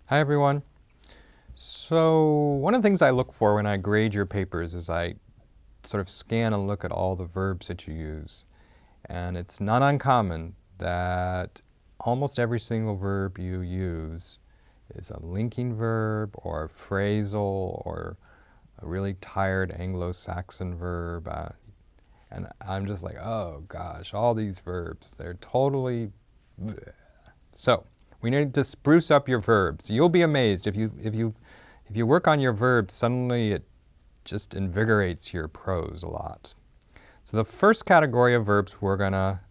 Hi everyone. So one of the things I look for when I grade your papers is I sort of scan and look at all the verbs that you use. And it's not uncommon that almost every single verb you use is a linking verb or a phrasal or a really tired Anglo-Saxon verb. And I'm just like, oh gosh, all these verbs, they're totally bleh. So we need to spruce up your verbs. You'll be amazed if you work on your verbs, suddenly it just invigorates your prose a lot. So the first category of verbs we're going to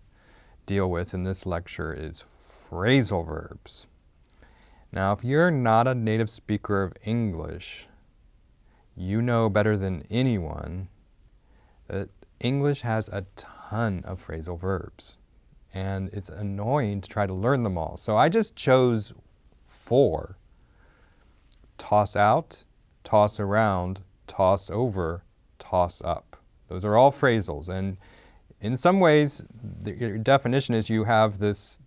deal with in this lecture is phrasal verbs. Now, if you're not a native speaker of English, you know better than anyone that English has a ton of phrasal verbs. And it's annoying to try to learn them all. So I just chose 4. Toss out, toss around, toss over, toss up. Those are all phrasals. And in some ways, your definition is you have this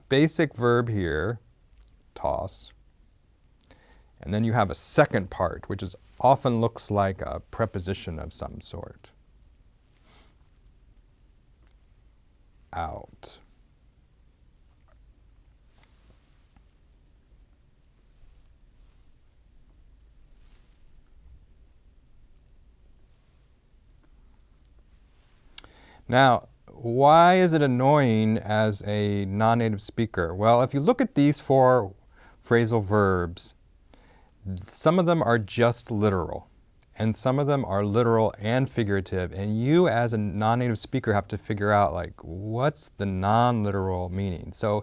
basic verb here, toss, and then you have a second part, which often looks like a preposition of some sort. Out. Now, why is it annoying as a non-native speaker? Well, if you look at these 4 phrasal verbs, some of them are just literal, and some of them are literal and figurative, and you as a non-native speaker have to figure out, like, what's the non-literal meaning? So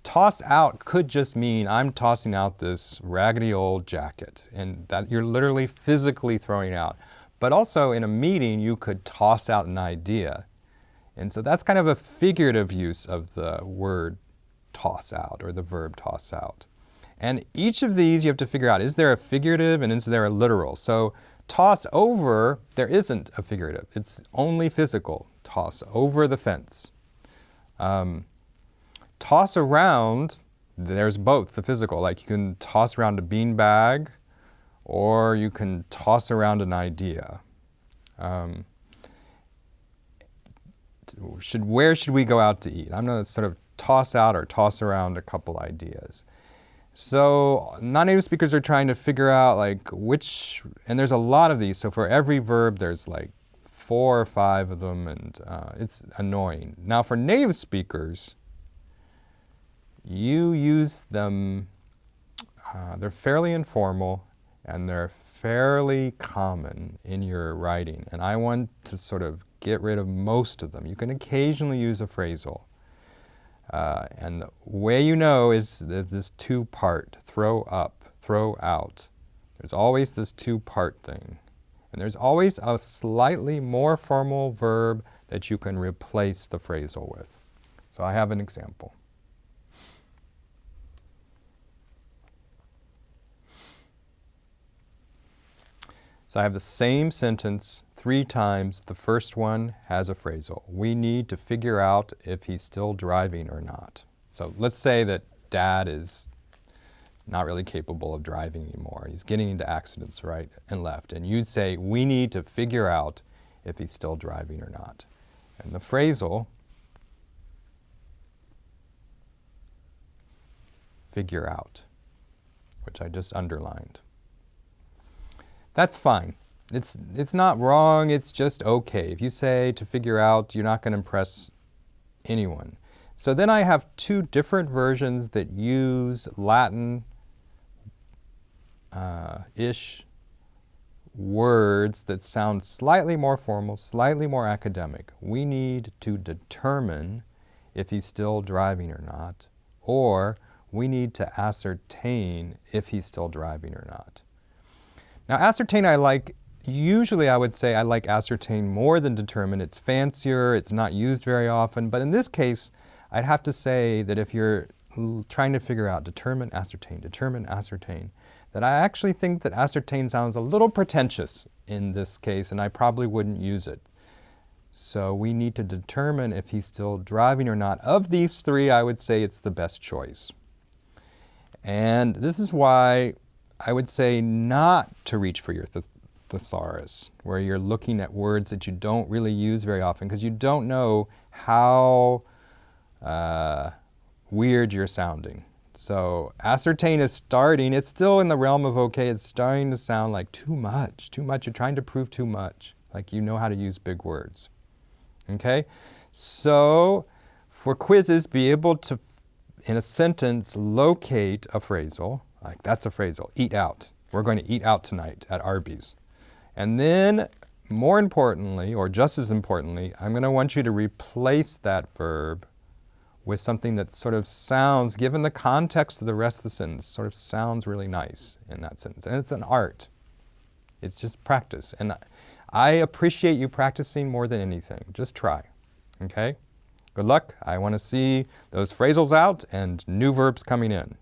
toss out could just mean I'm tossing out this raggedy old jacket, and that you're literally physically throwing out. But also in a meeting, you could toss out an idea. And so that's kind of a figurative use of the word toss out, or the verb toss out. And each of these you have to figure out, is there a figurative and is there a literal? So toss over, there isn't a figurative. It's only physical. Toss over the fence. Toss around, there's both, the physical. Like you can toss around a beanbag, or you can toss around an idea. Where should we go out to eat? I'm going to sort of toss out or toss around a couple ideas. So non-native speakers are trying to figure out like which, and there's a lot of these. So for every verb, there's like 4 or 5 of them, and it's annoying. Now for native speakers, you use them, they're fairly informal, and they're fairly common in your writing. And I want to sort of get rid of most of them. You can occasionally use a phrasal. And the way you know is this 2-part, throw up, throw out. There's always this 2-part thing. And there's always a slightly more formal verb that you can replace the phrasal with. So I have an example. So I have the same sentence 3 times. The first one has a phrasal. We need to figure out if he's still driving or not. So let's say that Dad is not really capable of driving anymore. He's getting into accidents right and left. And you say, we need to figure out if he's still driving or not. And the phrasal, figure out, which I just underlined. That's fine. It's not wrong, it's just okay. If you say to figure out, you're not going to impress anyone. So then I have 2 different versions that use Latin-ish words that sound slightly more formal, slightly more academic. We need to determine if he's still driving or not, or we need to ascertain if he's still driving or not. Now, ascertain usually I would say I like ascertain more than determine. It's fancier, it's not used very often, but in this case, I'd have to say that if you're trying to figure out determine, ascertain, that I actually think that ascertain sounds a little pretentious in this case, and I probably wouldn't use it. So we need to determine if he's still driving or not. Of these 3, I would say it's the best choice. And this is why I would say not to reach for your thesaurus, where you're looking at words that you don't really use very often because you don't know how weird you're sounding. So ascertain is starting. It's still in the realm of okay. It's starting to sound like too much. Too much. You're trying to prove too much. Like you know how to use big words. Okay? So for quizzes, be able to, in a sentence, locate a phrasal. Like that's a phrasal. Eat out. We're going to eat out tonight at Arby's. And then, more importantly, or just as importantly, I'm going to want you to replace that verb with something that sort of sounds, given the context of the rest of the sentence, sort of sounds really nice in that sentence. And it's an art. It's just practice. And I appreciate you practicing more than anything. Just try. Okay? Good luck. I want to see those phrasals out and new verbs coming in.